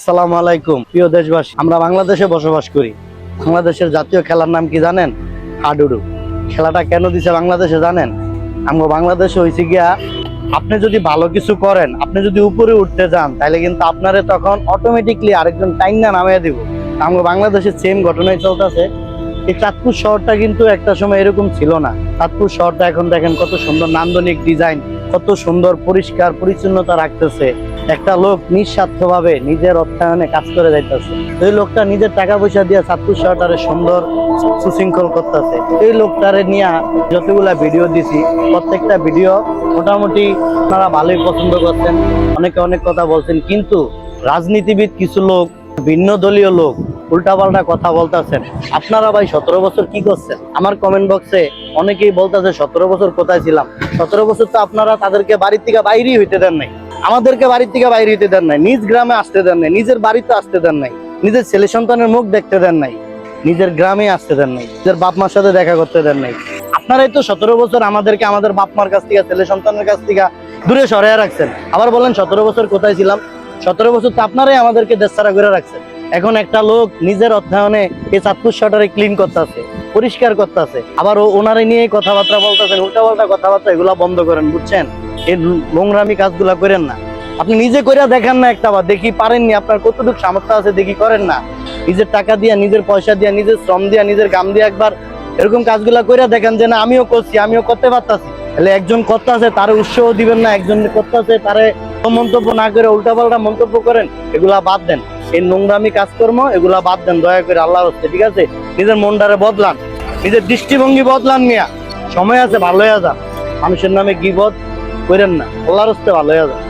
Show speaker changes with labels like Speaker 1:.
Speaker 1: আসসালামু আলাইকুম প্রিয় দেশবাসী, আমরা বাংলাদেশে বসবাস করি। বাংলাদেশের জাতীয় খেলার নাম কি জানেন? হাডুডু। খেলাটা কেন দিছে বাংলাদেশে জানেন? আমরা বাংলাদেশে হয়েছে গিয়া, আপনি যদি ভালো কিছু করেন, আপনি যদি উপরে উঠতে যান, তাহলে কিন্তু আপনারে তখন অটোমেটিকলি আরেকজন টাইনা নামিয়ে দিব। আমরা বাংলাদেশে সেম ঘটনাই চলতেছে। এই চাঁদপুর শহরটা কিন্তু একটা সময় এরকম ছিল না। চাঁদপুর শহরটা এখন দেখেন কত সুন্দর নান্দনিক ডিজাইন, কত সুন্দর পরিষ্কার পরিচ্ছন্নতা রাখতেছে। একটা লোক নিঃস্বার্থভাবে নিজের অর্থায়নে কাজ করে যাইতেছে। এই লোকটা নিজের টাকা পয়সা দিয়ে চাঁদপুর শহরটারে সুন্দর সুশৃঙ্খল করতেছে। এই লোকটারে নিয়ে যতগুলা ভিডিও দিছি, প্রত্যেকটা ভিডিও মোটামুটি আপনারা ভালোই পছন্দ করছেন, অনেকে অনেক কথা বলছেন। কিন্তু রাজনীতিবিদ কিছু লোক, ভিন্ন দলীয় লোক উল্টাপাল্টা কথা বলতেছেন। আপনারা ভাই 17 বছর কি করছেন? আমার কমেন্ট বক্সে অনেকেই বলতেছে 17 বছর কোথায় ছিলাম। 17 বছর তো আপনারা তাদেরকে বাড়ির থেকে বাইরেই হইতে দেন নাই, আমাদেরকে বাড়ির থেকে বাইরে হইতে দেন নাই, নিজ গ্রামে আসতে দেন নাই, নিজের বাড়িতে আসতে দেন নাই, নিজের ছেলে সন্তানের মুখ দেখতে দেন নাই, নিজের গ্রামে আসতে দেন নাই, নিজের বাপ মার সাথে দেখা করতে দেন নাই। আপনারাই তো 17 বছর আমাদেরকে আমাদের বাপ মার কাছ থেকে, ছেলে সন্তানের কাছ থেকে দূরে সরিয়ে রাখছেন। আবার বলেন 17 বছর কোথায় ছিলাম? 17 বছর তো আপনারাই আমাদেরকে দেশছাড়া করে রাখছেন। এখন একটা লোক নিজের অর্থায়নে এই চাঁদপুর শহরটারে ক্লিন করতেছে, পরিষ্কার করতেছে, আবার ওনারে নিয়ে কথাবার্তা বলতেছেন, উল্টাপাল্টা কথাবার্তা। এগুলা বন্ধ করেন, বুঝছেন? এই নোংরামি কাজগুলা করেন না। আপনি নিজে করে দেখেন না একটা বার, দেখি পারেননি, আপনার কতটুকু সামর্থ্য আছে দেখি, করেন না। নিজের টাকা দিয়া, নিজের পয়সা দিয়া, নিজের শ্রম দিয়া, নিজের গাম দিয়া একবার এরকম কাজগুলা করে দেখেন যে না, আমিও করছি, আমিও করতে পারতাছি। তাহলে একজন করতে আছে তারে উৎসাহ দিবেন না, একজন করতে আছে তারে মন্তব্য না করে উল্টাপাল্টা মন্তব্য করেন। এগুলা বাদ দেন, এই নোংরামি কাজকর্ম এগুলা বাদ দেন দয়া করে, আল্লাহর হস্তে, ঠিক আছে? নিজের মনটারে বদলান, নিজের দৃষ্টিভঙ্গি বদলান। মিয়া সময় আছে, ভালো হয়ে যান। মানুষের নামে গীবত করেন না, আল্লাহর হস্তে ভালো হয়ে যান।